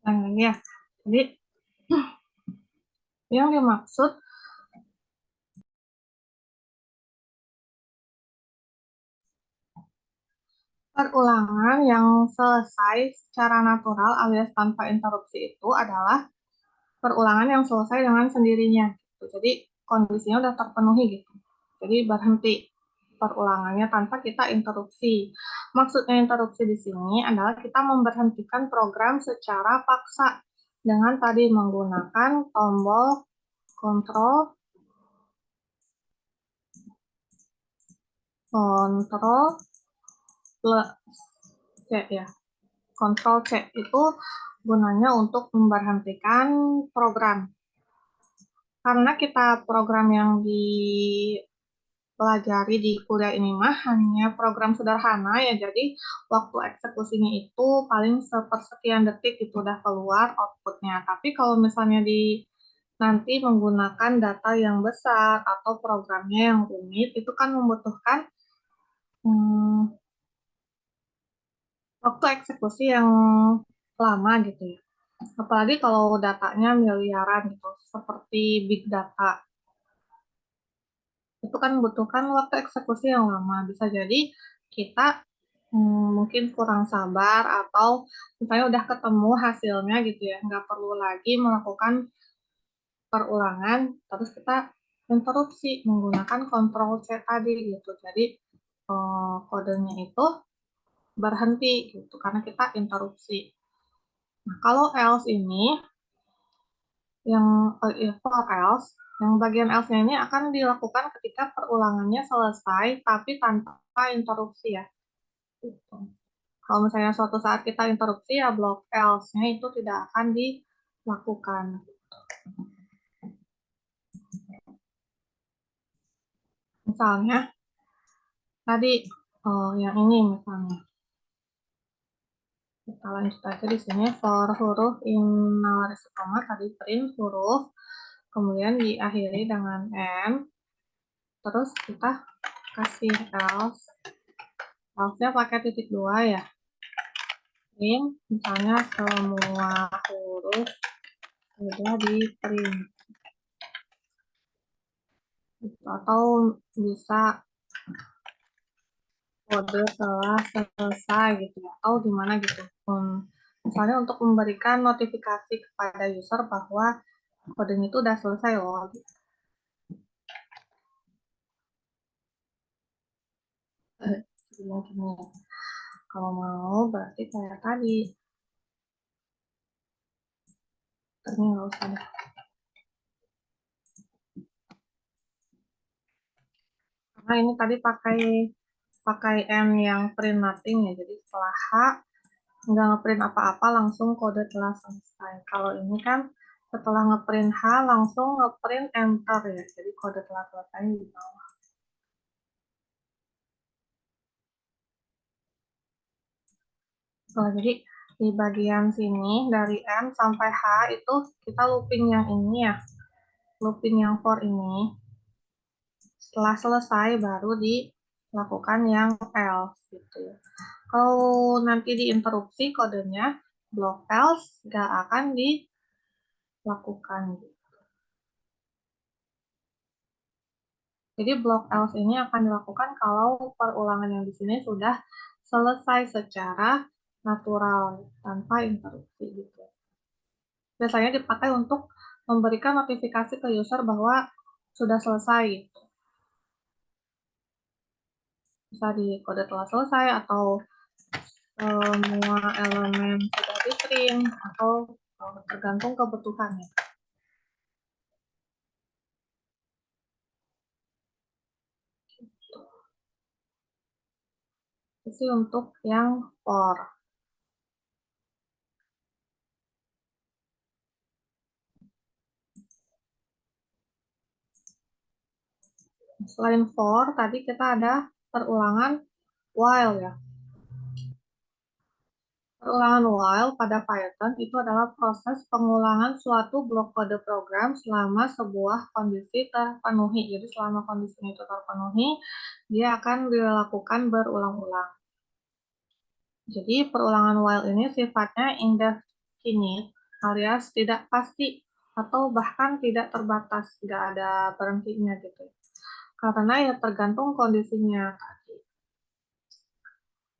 Nah, ya. Jadi yang dimaksud perulangan yang selesai secara natural alias tanpa interupsi itu adalah perulangan yang selesai dengan sendirinya. Gitu. Jadi kondisinya udah terpenuhi gitu. Jadi berhenti perulangannya tanpa kita interupsi. Maksudnya interupsi di sini adalah kita memberhentikan program secara paksa dengan tadi menggunakan tombol kontrol plus C ya. Kontrol C itu gunanya untuk memberhentikan program. Karena kita program yang dipelajari di kuliah ini mah hanya program sederhana ya, jadi waktu eksekusinya itu paling sepersekian detik itu udah keluar outputnya. Tapi kalau misalnya nanti menggunakan data yang besar atau programnya yang rumit, itu kan membutuhkan waktu eksekusi yang lama gitu ya. Apalagi kalau datanya miliaran gitu, seperti big data. Itu kan membutuhkan waktu eksekusi yang lama. Bisa jadi kita mungkin kurang sabar atau misalnya udah ketemu hasilnya gitu ya, nggak perlu lagi melakukan perulangan, terus kita interupsi menggunakan kontrol C tadi gitu. Jadi kodenya itu berhenti gitu karena kita interupsi. Nah, kalau else ini yang for else, yang bagian else-nya ini akan dilakukan ketika perulangannya selesai tapi tanpa interupsi ya. Gitu. Kalau misalnya suatu saat kita interupsi ya blok else-nya itu tidak akan dilakukan. Misalnya tadi yang ini misalnya. Kita lanjut aja di sini for huruf inalarisi koma tadi print huruf, kemudian diakhiri dengan n, terus kita kasih else, else-nya pakai titik 2 ya. Print misalnya semua huruf sudah di print. Atau bisa kode telah selesai gitu ya, atau gimana gitu. Misalnya untuk memberikan notifikasi kepada user bahwa kodenya itu udah selesai loh. Gitu. Gini. Kalau mau berarti kayak tadi. Ini nggak usah deh. Karena ini tadi pakai n yang print nothing ya. Jadi setelah H nggak ngeprint apa-apa langsung kode telah selesai. Kalau ini kan setelah ngeprint H langsung ngeprint enter ya. Jadi kode telah selesai di bawah. Jadi di bagian sini dari M sampai H itu kita looping yang ini ya. Looping yang for ini. Setelah selesai baru dilakukan yang else gitu ya. Kalau nanti diinterupsi kodenya block else nggak akan dilakukan gitu. Jadi block else ini akan dilakukan kalau perulangan yang di sini sudah selesai secara natural tanpa interupsi gitu. Biasanya dipakai untuk memberikan notifikasi ke user bahwa sudah selesai gitu. Bisa di kode telah selesai atau semua elemen sudah di print atau tergantung kebutuhannya. Itu untuk yang for. Selain for, tadi kita ada perulangan while ya. Perulangan while pada Python itu adalah proses pengulangan suatu blok kode program selama sebuah kondisi terpenuhi. Jadi selama kondisi itu terpenuhi, dia akan dilakukan berulang-ulang. Jadi perulangan while ini sifatnya indefinite alias tidak pasti atau bahkan tidak terbatas, nggak ada berhentinya gitu. Karena ya tergantung kondisinya tadi.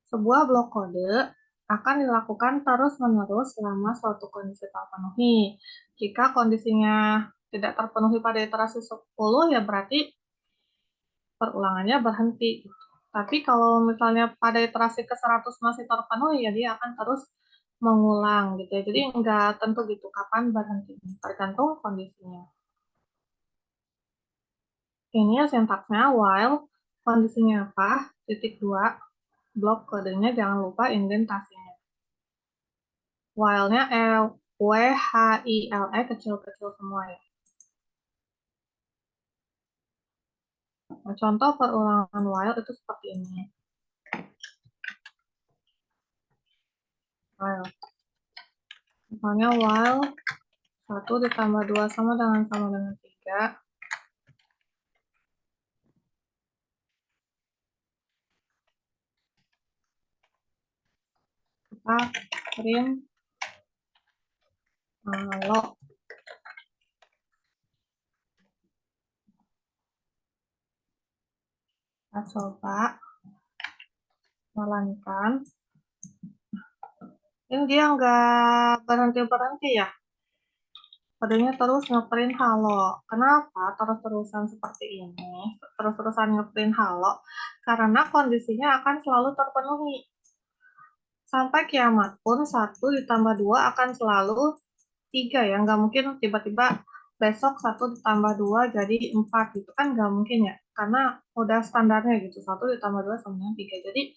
Sebuah blok kode akan dilakukan terus-menerus selama suatu kondisi terpenuhi. Jika kondisinya tidak terpenuhi pada iterasi 10, ya berarti perulangannya berhenti. Tapi kalau misalnya pada iterasi ke 100 masih terpenuhi, ya dia akan terus mengulang gitu ya. Jadi nggak tentu gitu kapan berhenti, tergantung kondisinya. Ini ya sintaksnya while, kondisinya apa, titik 2, blok kodenya jangan lupa indentasinya. While-nya W-H-I-L-E kecil-kecil semua ya. Nah, contoh perulangan while itu seperti ini. While. Misalnya while 1 ditambah 2 sama dengan 3. Kita print kalau kita coba jalankan. Ini dia nggak berhenti-berhenti ya. Kodenya terus ngeprint halo. Kenapa terus-terusan seperti ini? Terus-terusan ngeprint halo. Karena kondisinya akan selalu terpenuhi. Sampai kiamat pun 1 ditambah 2 akan selalu 3 ya. Nggak mungkin tiba-tiba besok 1 ditambah 2 jadi 4 gitu kan nggak mungkin ya. Karena udah standarnya gitu. 1 ditambah 2 sama dengan 3. Jadi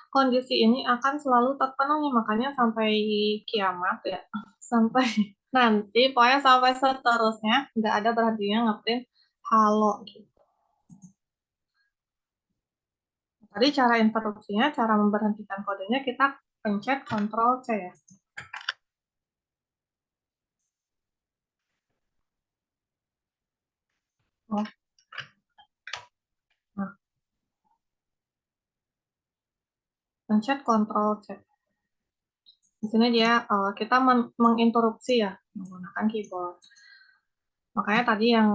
kondisi ini akan selalu terpenuhi. Makanya sampai kiamat ya. Sampai nanti, pokoknya sampai seterusnya, nggak ada berhentinya ngeprint halo gitu. Tadi cara interupsinya, cara memberhentikan kodenya, kita pencet Ctrl C ya. Oh, nah, pencet Ctrl C. Di sini dia kita menginterupsi ya menggunakan keyboard. Makanya tadi yang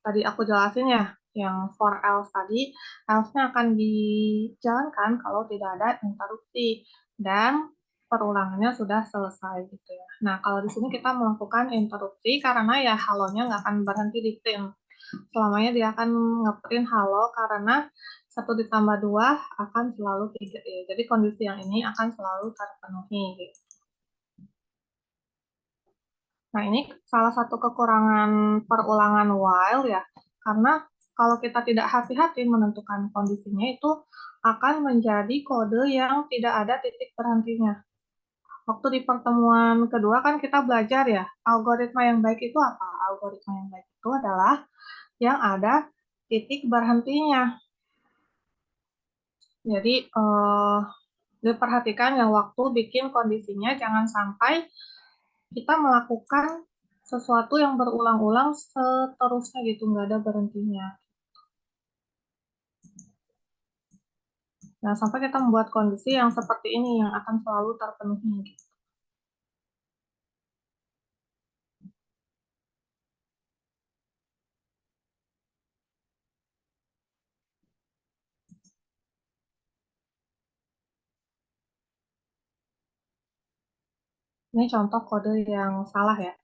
tadi aku jelasin ya, yang for else tadi, else-nya akan dijalankan kalau tidak ada interupsi dan perulangannya sudah selesai gitu ya. Nah, kalau di sini kita melakukan interupsi karena ya halonya nggak akan berhenti di print. Selamanya dia akan ngeprint halo karena 1 ditambah 2 akan selalu 3 ya. Jadi kondisi yang ini akan selalu terpenuhi gitu. Nah, ini salah satu kekurangan perulangan while ya, karena kalau kita tidak hati-hati menentukan kondisinya itu akan menjadi kode yang tidak ada titik berhentinya. Waktu di pertemuan kedua kan kita belajar ya, algoritma yang baik itu apa? Algoritma yang baik itu adalah yang ada titik berhentinya. Jadi, diperhatikan ya waktu bikin kondisinya jangan sampai kita melakukan sesuatu yang berulang-ulang seterusnya gitu, nggak ada berhentinya. Nah, sampai kita membuat kondisi yang seperti ini yang akan selalu terpenuhi. Gitu. Ini contoh kode yang salah ya.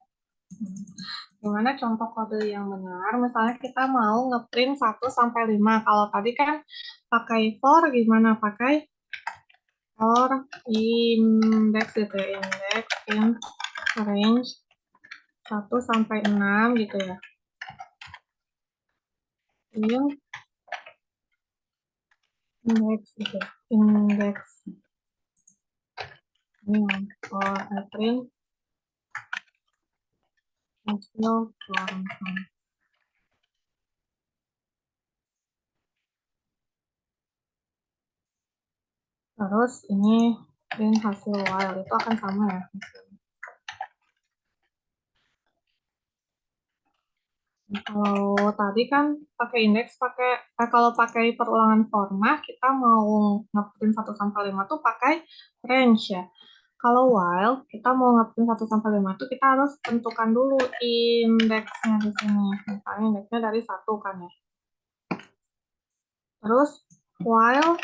Gimana contoh kode yang benar? Misalnya kita mau ngeprint 1 sampai 5. Kalau tadi kan pakai for, gimana? Pakai for index gitu ya. Index in range 1 sampai 6 gitu ya. Ini index gitu. Index. Ini yang for print hasil form. Terus ini print hasil while itu akan sama ya. Kalau tadi kan pakai indeks, kalau pakai perulangan format kita mau ngeprint 1 sampai 5 tuh pakai range ya. Kalau while, kita mau ngeprint 1 sampai 5 itu kita harus tentukan dulu indeksnya di sini. Misalnya indeksnya dari 1 kan ya. Terus while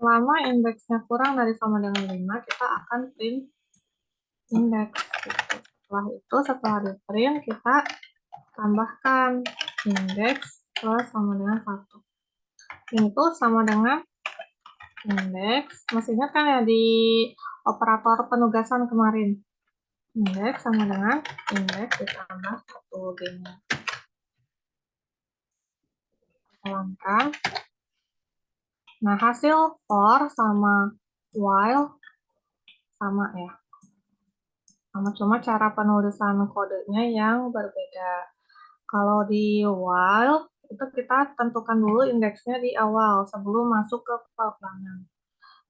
selama indeksnya kurang dari sama dengan 5, kita akan print indeks. Gitu. Setelah di print, kita tambahkan indeks plus sama dengan 1. Ini tuh sama dengan indeks. Masih ingat kan ya di operator penugasan kemarin? Indeks sama dengan indeks ditambah 1 gini. Ulangan. Nah, hasil for sama while sama ya. Sama, cuma cara penulisan kodenya yang berbeda. Kalau di while, itu kita tentukan dulu indeksnya di awal sebelum masuk ke pelanggan.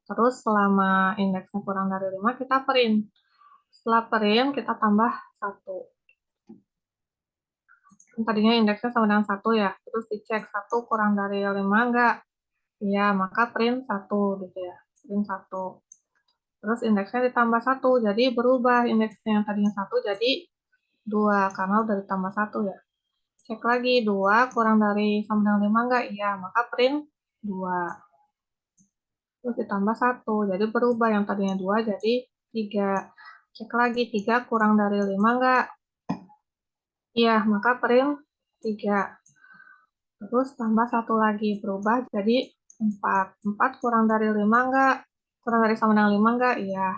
Terus selama indeksnya kurang dari 5, kita print. Setelah print, kita tambah 1. Tadinya indeksnya sama dengan 1 ya. Terus dicek 1 kurang dari 5 enggak? Iya, maka print 1 gitu ya. Print 1. Terus indeksnya ditambah 1. Jadi berubah indeksnya yang tadinya 1 jadi 2 karena udah ditambah 1 ya. Cek lagi 2 kurang dari sama dengan 5 enggak? Iya, maka print 2. Terus ditambah 1. Jadi berubah yang tadinya 2 jadi 3. Cek lagi 3 kurang dari 5 enggak? Iya, maka print 3. Terus tambah 1 lagi, berubah jadi 4. 4 kurang dari 5 enggak? Kurang dari sama dengan 5 enggak? Iya.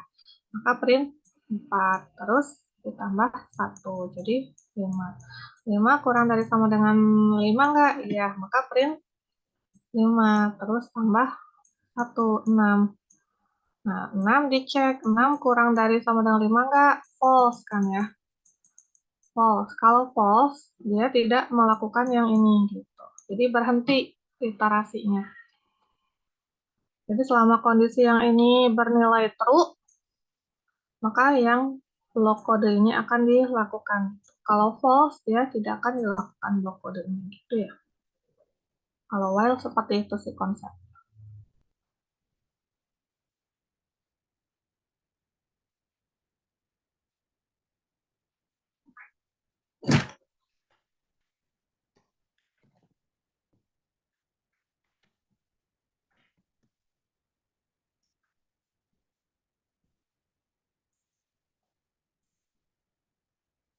Maka print 4. Terus ditambah 1. Jadi 5. 5 kurang dari sama dengan 5 enggak? Iya. Maka print 5. Terus tambah 1. 6. Nah, 6 dicek. 6 kurang dari sama dengan 5 enggak? False kan ya. False. Kalau false, dia tidak melakukan yang ini gitu. Jadi berhenti iterasinya. Jadi selama kondisi yang ini bernilai true, maka yang blok kode ini akan dilakukan. Kalau false, dia tidak akan dilakukan blok kode ini. Gitu ya. Kalau while seperti itu sih konsep.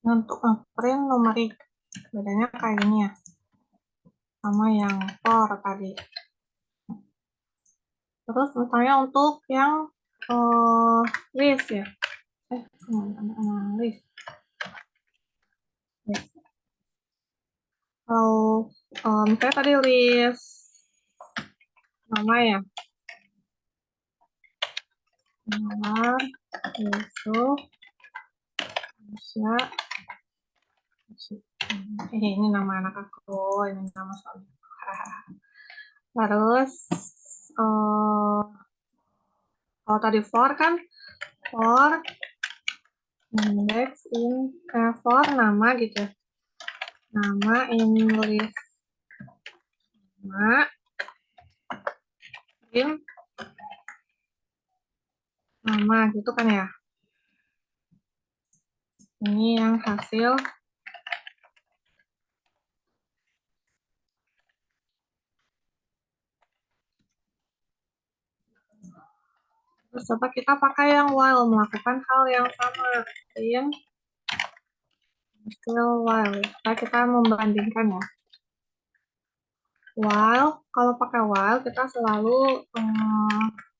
Untuk print numerik, bedanya kayak gini ya. Sama yang for tadi. Terus misalnya untuk yang list ya. List. Ya. Kalau misalnya tadi list nama ya. Nama, Yusuf, Aisyah, ini nama anak aku, ini nama suami. Terus kalau tadi for kan for index for nama gitu ya. Nama English nama in nama gitu kan ya. Ini yang hasil. Terus coba kita pakai yang while, melakukan hal yang sama. In still while. Kita membandingkan ya. While, kalau pakai while, kita selalu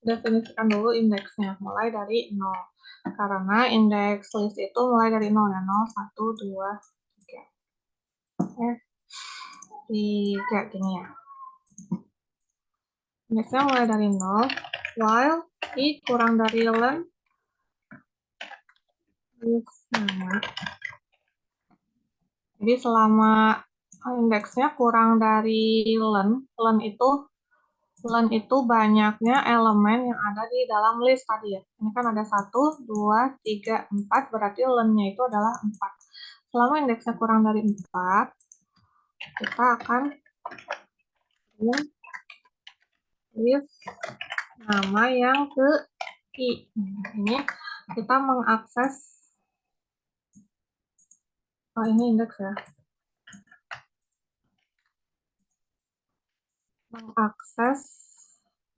definisikan dulu indeksnya, mulai dari 0. Karena indeks list itu mulai dari 0 ya. 0, 1, 2, 3. 3 gini ya. Indeksnya mulai dari 0, while i kurang dari len sama. Jadi selama indeksnya kurang dari len itu banyaknya elemen yang ada di dalam list tadi ya. Ini kan ada 1, 2, 3, 4, berarti lennya itu adalah 4. Selama indeksnya kurang dari 4, kita akan list nama yang ke i. Ini kita mengakses, ini indeks ya, mengakses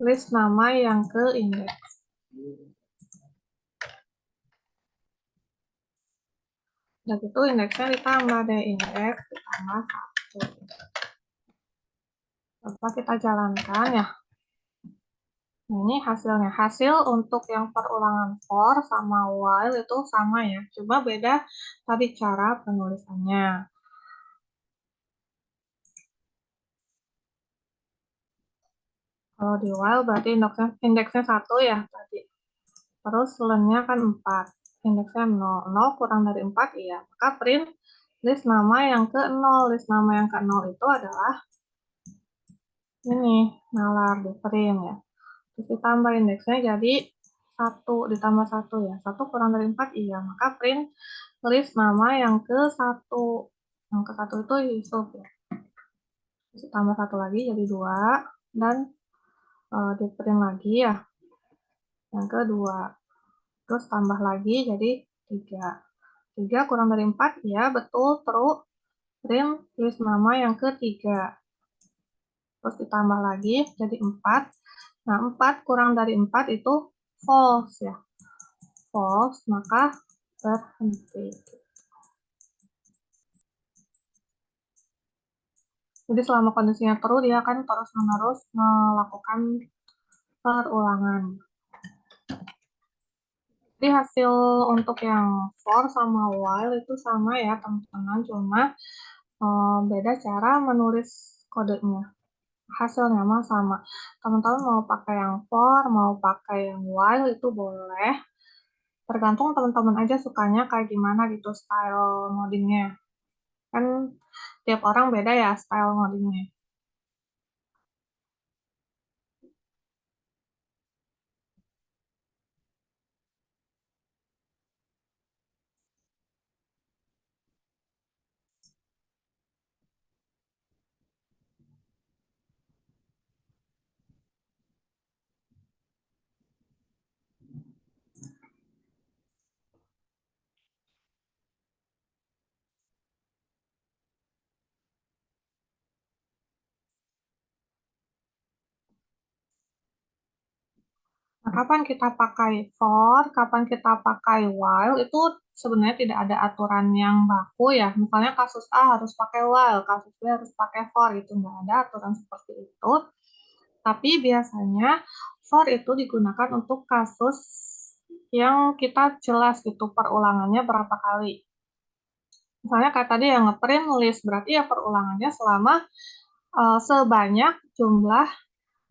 list nama yang ke indeks. Dan itu indeksnya ditambah deh, indeks ditambah 1. Coba kita jalankan ya. Nah, ini hasilnya. Hasil untuk yang perulangan for sama while itu sama ya. Coba beda tadi cara penulisannya. Kalau di while berarti indeksnya 1 ya tadi. Terus len-nya kan 4. Indeksnya 0. 0 kurang dari 4 iya. Maka print list nama yang ke 0. List nama yang ke 0 itu adalah ini, nalar di print ya. Terus ditambah indeksnya jadi 1 ditambah 1 ya. 1 kurang dari 4 iya. Maka print list nama yang ke 1. Yang ke 1 itu Yusuf ya. Terus ditambah 1 lagi jadi 2. Dan di print lagi ya. Yang kedua. Terus tambah lagi jadi 3. 3 kurang dari 4 ya betul, true. Print list nama yang ketiga. Terus ditambah lagi jadi 4. Nah, 4 kurang dari 4 itu false ya. False, maka berhenti. Jadi selama kondisinya true, dia akan terus-menerus melakukan perulangan. Jadi hasil untuk yang for sama while itu sama ya teman-teman, cuma beda cara menulis kodenya. Hasilnya mah sama. Teman-teman mau pakai yang for, mau pakai yang while itu boleh. Tergantung teman-teman aja sukanya kayak gimana gitu style ngodingnya. Kan tiap orang beda ya style ngodingnya. Nah, kapan kita pakai for, kapan kita pakai while, itu sebenarnya tidak ada aturan yang baku ya. Misalnya kasus A harus pakai while, kasus B harus pakai for, itu nggak ada aturan seperti itu. Tapi biasanya for itu digunakan untuk kasus yang kita jelas gitu perulangannya berapa kali. Misalnya kayak tadi yang ngeprint list, berarti ya perulangannya selama sebanyak jumlah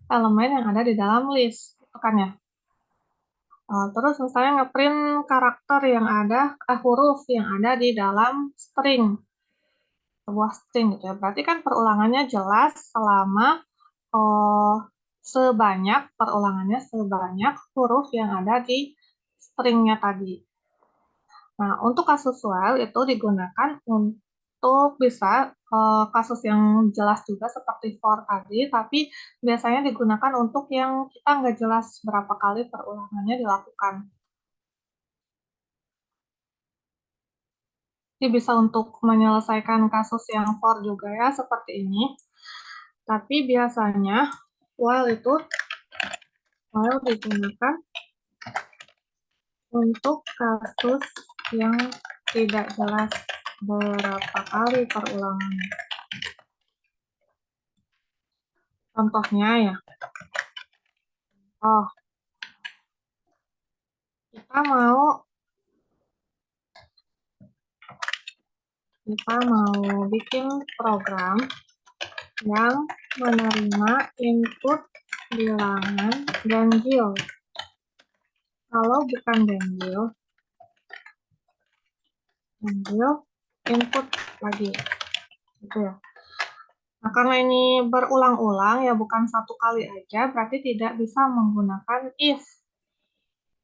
elemen yang ada di dalam list, gitu kan ya. Terus misalnya ngeprint karakter yang ada, huruf yang ada di dalam string, sebuah string gitu ya. Berarti kan perulangannya jelas selama perulangannya sebanyak huruf yang ada di stringnya tadi. Nah, untuk kasus while itu digunakan untuk bisa kasus yang jelas juga seperti for tadi, tapi biasanya digunakan untuk yang kita nggak jelas berapa kali perulangannya dilakukan. Jadi bisa untuk menyelesaikan kasus yang for juga ya, seperti ini. Tapi biasanya while digunakan untuk kasus yang tidak jelas berapa kali perulangannya. Contohnya ya, kita mau bikin program yang menerima input bilangan ganjil. Kalau bukan ganjil input lagi, gitu ya. Nah, karena ini berulang-ulang ya bukan satu kali aja, berarti tidak bisa menggunakan if.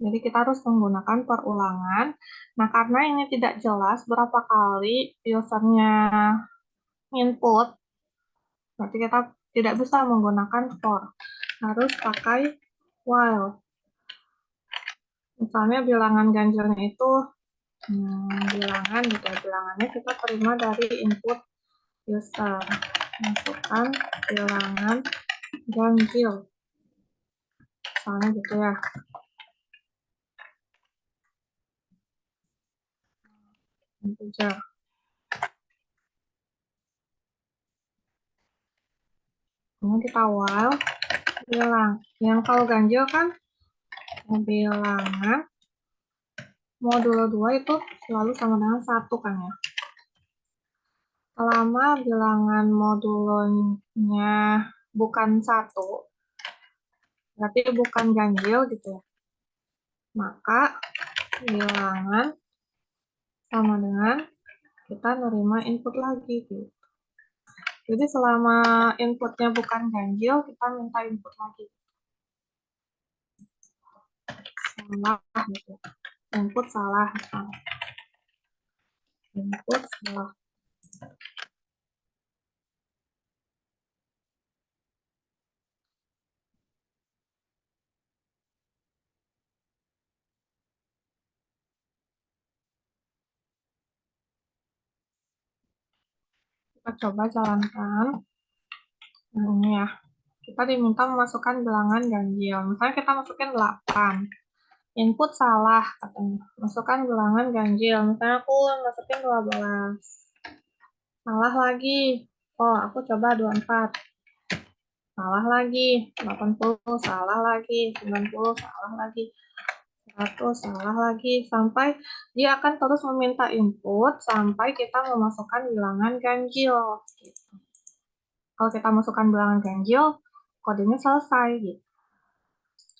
Jadi kita harus menggunakan perulangan. Nah, karena ini tidak jelas berapa kali usernya input, berarti kita tidak bisa menggunakan for. Harus pakai while. Misalnya bilangan ganjilnya itu bilangan gitu ya, bilangannya kita terima dari input user. Masukkan bilangan ganjil. Misalnya gitu ya. Integer. Kemudian kita while bilang. Yang kalau ganjil kan bilangan modulo 2 itu selalu sama dengan 1 kan ya. Selama bilangan modulonya bukan 1, berarti bukan ganjil gitu ya. Maka bilangan sama dengan kita nerima input lagi gitu. Jadi selama inputnya bukan ganjil, kita minta input lagi. Salah gitu. Input salah. Input salah. Kita coba jalankan. Nah, ini ya. Kita diminta memasukkan bilangan ganjil. Misalnya kita masukin 8. Input salah katanya. Masukkan bilangan ganjil. Misalnya aku masukin 12. Salah lagi. Oh, aku coba 24. Salah lagi. 80 salah lagi. 90 salah lagi. 100 salah lagi. Sampai dia akan terus meminta input sampai kita memasukkan bilangan ganjil. Kalau kita masukkan bilangan ganjil, kodenya selesai gitu.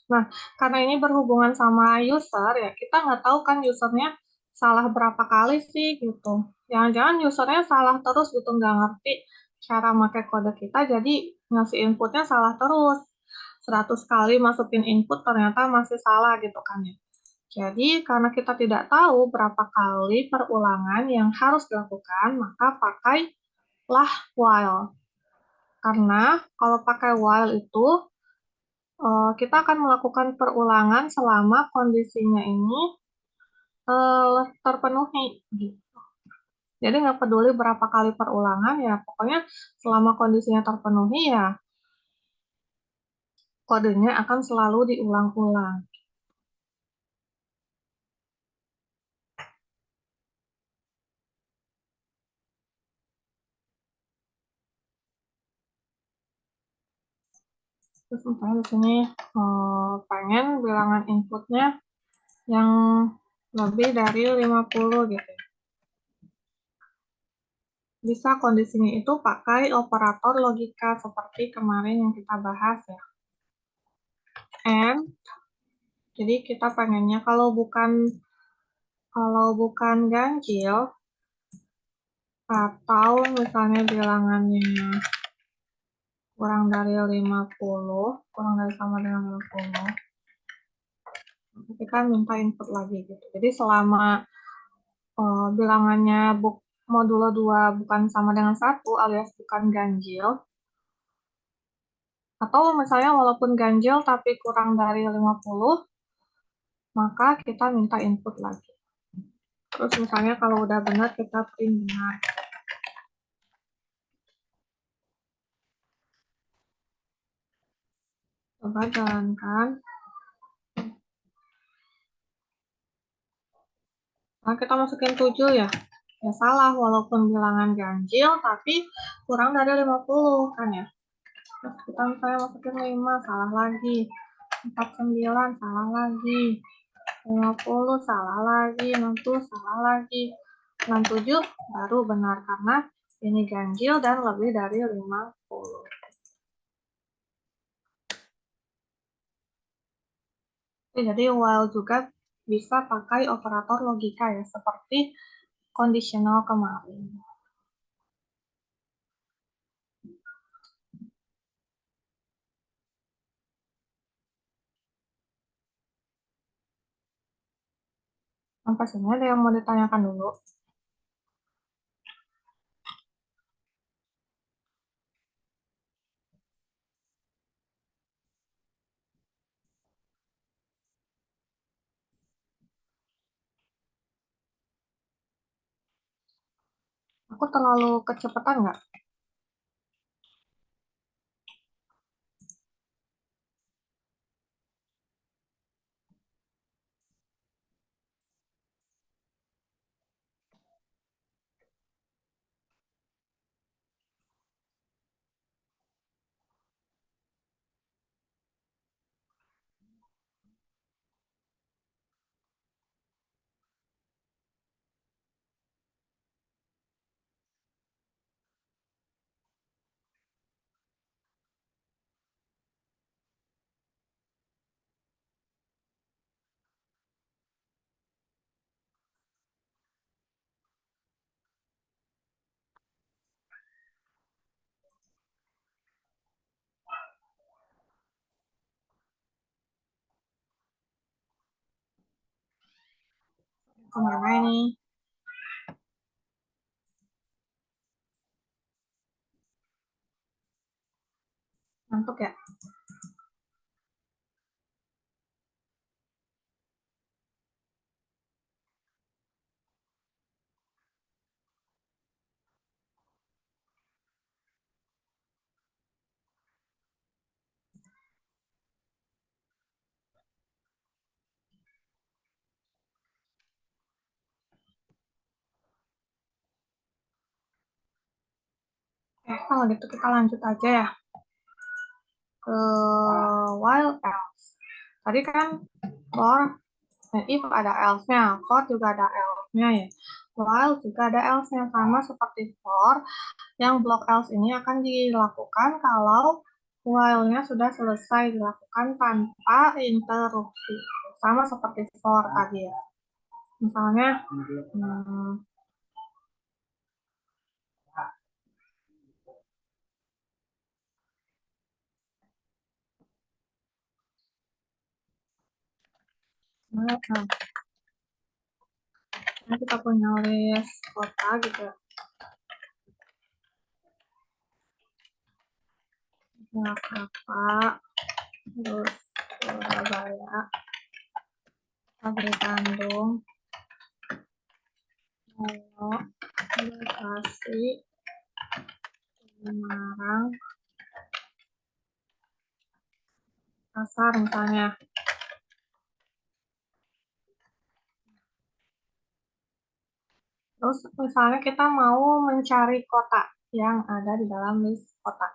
Nah, karena ini berhubungan sama user ya, kita nggak tahu kan usernya salah berapa kali sih gitu. Jangan-jangan usernya salah terus gitu, nggak ngerti cara pakai kode kita, jadi ngasih inputnya salah terus. 100 kali masukin input ternyata masih salah gitu kan ya. Jadi karena kita tidak tahu berapa kali perulangan yang harus dilakukan, maka pakailah while. Karena kalau pakai while itu kita akan melakukan perulangan selama kondisinya ini terpenuhi. Gitu. Jadi nggak peduli berapa kali perulangan ya, pokoknya selama kondisinya terpenuhi ya kodenya akan selalu diulang-ulang. Terus misalnya di sini pengen bilangan inputnya yang lebih dari 50 gitu. Bisa kondisinya itu pakai operator logika seperti kemarin yang kita bahas ya. And jadi kita pengennya kalau bukan ganjil atau misalnya bilangannya kurang dari 50, kurang dari sama dengan 50, kita minta input lagi gitu. Jadi selama bilangannya modulo 2 bukan sama dengan 1 alias bukan ganjil, atau misalnya walaupun ganjil tapi kurang dari 50, maka kita minta input lagi. Terus misalnya kalau udah benar kita print benar. Coba jalankan. Nah, kita masukin 7 ya. Ya salah, walaupun bilangan ganjil, tapi kurang dari 50 kan ya. Terus kita misalnya masukin 5, salah lagi. 49, salah lagi. 50, salah lagi. 60, salah lagi. 67 baru benar, karena ini ganjil dan lebih dari 50. Jadi while juga bisa pakai operator logika ya, seperti conditional kemarin. Sampai sini ada yang mau ditanyakan dulu? Aku terlalu kecepatan nggak? Kemana ini? Ngantuk ya? Kalau gitu kita lanjut aja ya ke while else. Tadi kan for dan if ada else-nya, for juga ada else-nya ya. While juga ada else-nya, sama seperti for, yang block else ini akan dilakukan kalau while-nya sudah selesai dilakukan tanpa interupsi. Sama seperti for tadi ya. Misalnya, kita punya list kota gitu ya. Jakarta, terus Surabaya, Pabrik Bandung, Solo, Bekasi, Semarang, Pasar misalnya. Terus misalnya kita mau mencari kota yang ada di dalam list kota.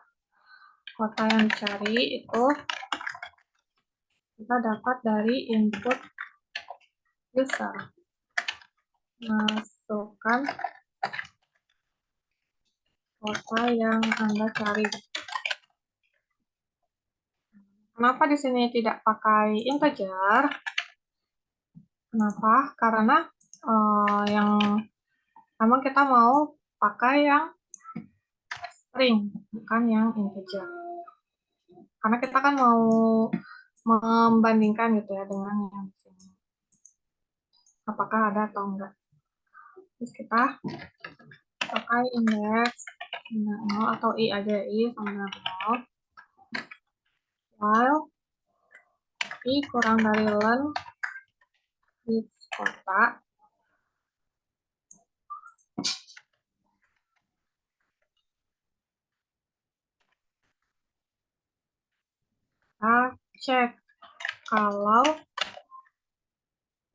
Kota yang dicari itu kita dapat dari input user. Masukkan kota yang Anda cari. Kenapa di sini tidak pakai integer? Kenapa? Karena yang memang kita mau pakai yang string, bukan yang integer. Karena kita kan mau membandingkan gitu ya dengan yang di sini. Apakah ada atau enggak. Terus kita pakai indeks 0 atau i aja, i sama dengan 0. While i kurang dari len list kota, kita cek kalau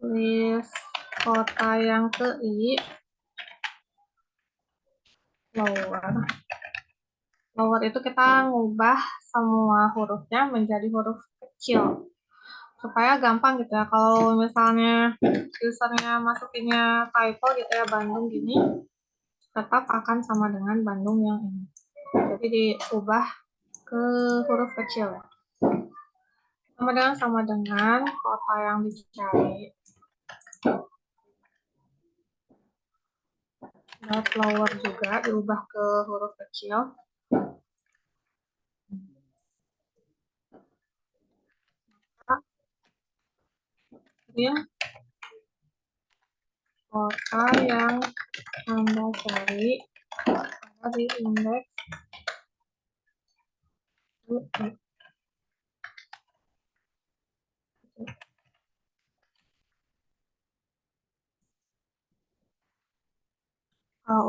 list kota yang ke i lower. Lower itu kita ngubah semua hurufnya menjadi huruf kecil. Supaya gampang gitu ya. Kalau misalnya usernya masukinnya typo gitu ya, Bandung gini, tetap akan sama dengan Bandung yang ini. Jadi diubah ke huruf kecil. Sama dengan kota yang dicari. Dot lower juga diubah ke huruf kecil. Kemudian kota yang Anda cari ada di indeks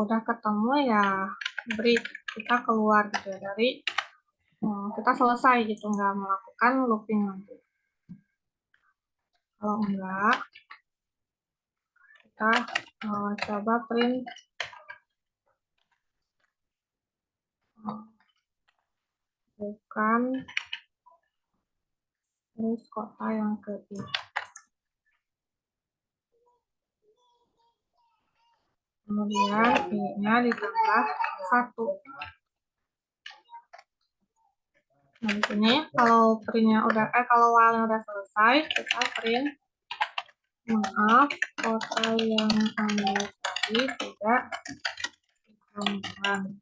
udah ketemu ya break, kita keluar gitu ya dari kita selesai gitu, nggak melakukan looping lagi. Kalau enggak, kita coba print bukan list kota yang ke I. Kemudian I-nya ditambah 1. Nah, di sini kalau printnya udah kalau while-nya udah selesai, kita print maaf kota yang Anda cari tidak ditemukan.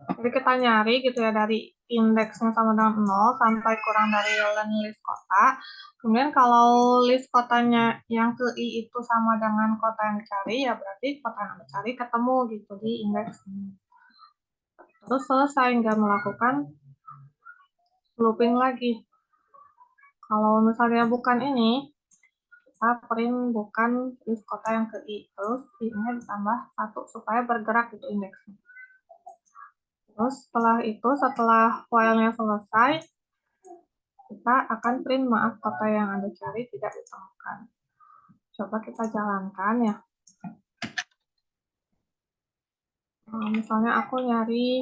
Jadi kita nyari gitu ya dari indeksnya sama dengan 0 sampai kurang dari list kota. Kemudian kalau list kotanya yang ke I itu sama dengan kota yang dicari, ya berarti kota yang dicari ketemu gitu di indeks ini. Terus selesai, nggak melakukan looping lagi. Kalau misalnya bukan ini, kita print bukan list kota yang ke I. Terus I-nya ditambah 1 supaya bergerak gitu indeksnya. Terus setelah itu, setelah filenya selesai, kita akan print maaf kota yang Anda cari tidak ditemukan. Coba kita jalankan ya. Misalnya aku nyari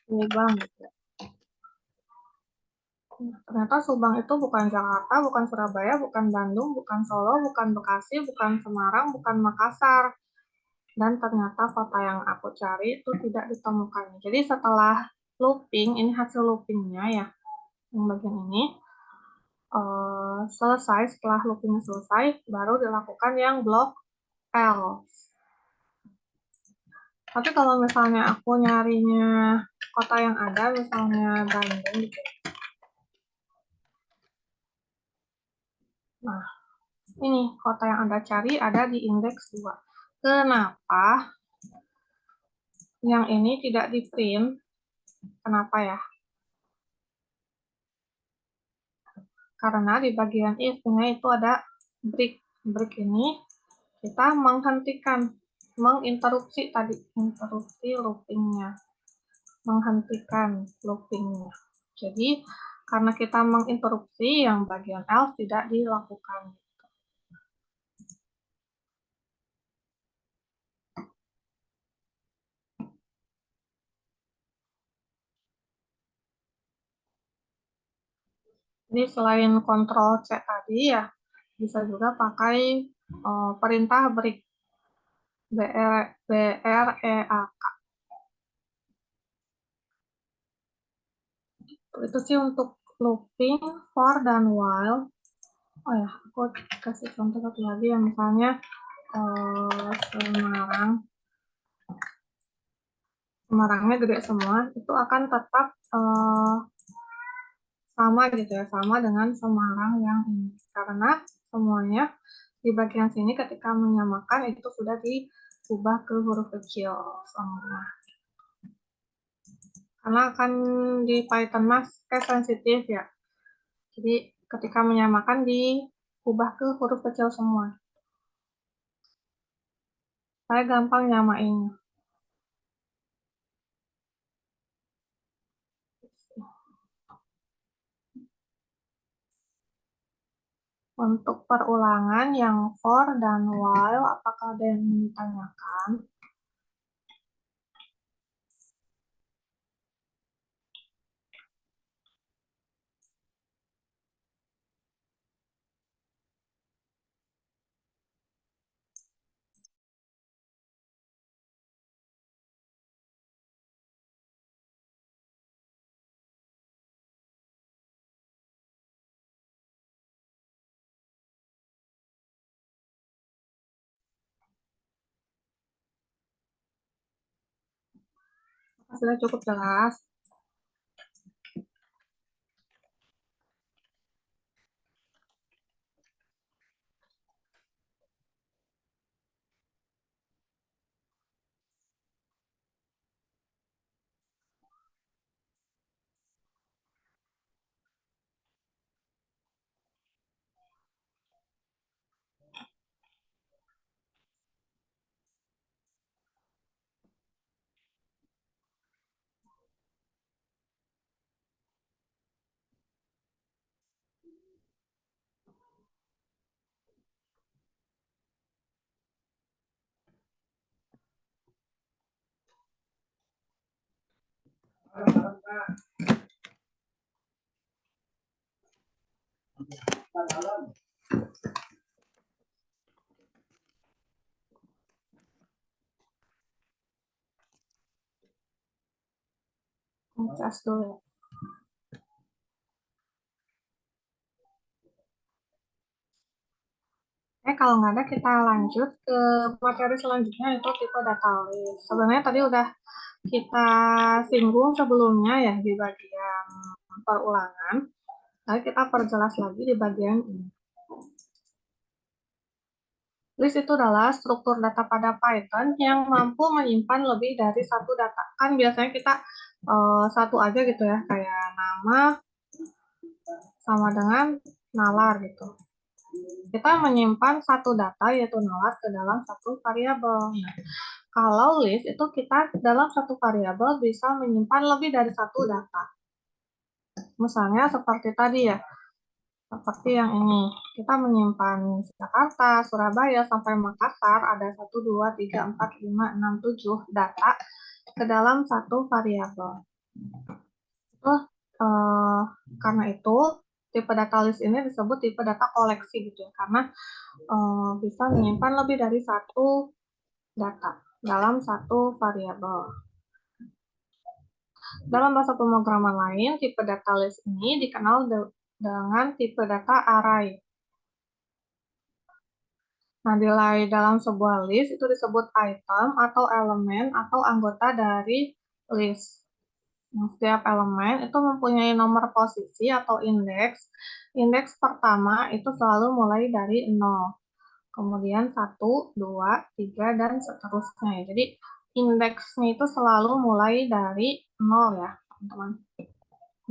Subang gitu. Ternyata Subang itu bukan Jakarta, bukan Surabaya, bukan Bandung, bukan Solo, bukan Bekasi, bukan Semarang, bukan Makassar. Dan ternyata kota yang aku cari itu tidak ditemukan. Jadi setelah looping, ini hasil loopingnya ya, yang bagian ini. Selesai, setelah looping selesai, baru dilakukan yang blok else. Tapi kalau misalnya aku nyarinya kota yang ada, misalnya Bandung gitu. Nah, ini kota yang Anda cari ada di indeks 2. Kenapa yang ini tidak di print? Kenapa ya? Karena di bagian if-nya itu ada break. Break ini kita menghentikan, menginterupsi tadi, interupsi loopingnya. Menghentikan loopingnya. Jadi, karena kita menginterupsi, yang bagian else tidak dilakukan. Jadi selain Ctrl C tadi ya, bisa juga pakai perintah break, BREAK. Itu sih untuk looping, for, dan while. Oh ya, aku kasih contoh satu lagi yang misalnya Semarang. Semarangnya gede semua, itu akan tetap sama gitu ya, sama dengan Semarang yang ini. Karena semuanya di bagian sini ketika menyamakan itu sudah diubah ke huruf kecil semua. Karena akan di Python mas case sensitif ya. Jadi ketika menyamakan diubah ke huruf kecil semua. Saya gampang nyamain. Untuk perulangan yang for dan while, apakah ada yang ditanyakan? Sudah cukup jelas. Cas dulu. Kalau nggak ada kita lanjut ke materi selanjutnya, itu tipe data list. Sebenarnya tadi udah kita singgung sebelumnya ya di bagian perulangan. Lalu kita perjelas lagi di bagian ini. List itu adalah struktur data pada Python yang mampu menyimpan lebih dari satu data. Kan biasanya kita satu aja gitu ya, kayak nama sama dengan nalar gitu. Kita menyimpan satu data yaitu nalar ke dalam satu variabel. Nah, kalau list itu kita dalam satu variabel bisa menyimpan lebih dari satu data. Misalnya seperti tadi ya, seperti yang ini. Kita menyimpan Jakarta, Surabaya, sampai Makassar, ada 1, 2, 3, 4, 5, 6, 7 data ke dalam satu variabel. Itu, karena itu, tipe data list ini disebut tipe data koleksi gitu ya, karena bisa menyimpan lebih dari satu data dalam satu variabel. Dalam bahasa pemrograman lain, tipe data list ini dikenal dengan tipe data array. Nah, nilai dalam sebuah list itu disebut item atau elemen atau anggota dari list. Nah, setiap elemen itu mempunyai nomor posisi atau indeks. Indeks pertama itu selalu mulai dari 0. Kemudian 1, 2, 3, dan seterusnya. Jadi, indeksnya itu selalu mulai dari 0 ya, teman-teman.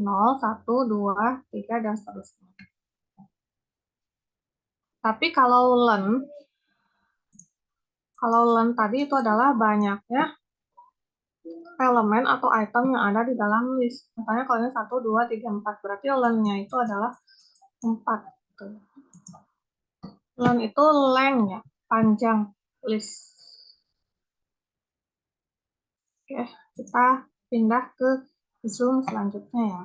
0, 1, 2, 3, dan seterusnya. Tapi kalau len tadi itu adalah banyaknya elemen atau item yang ada di dalam list. Misalnya kalau ini 1, 2, 3, 4, berarti len-nya itu adalah 4. Len itu length ya, panjang list. Oke, kita pindah ke zoom selanjutnya ya.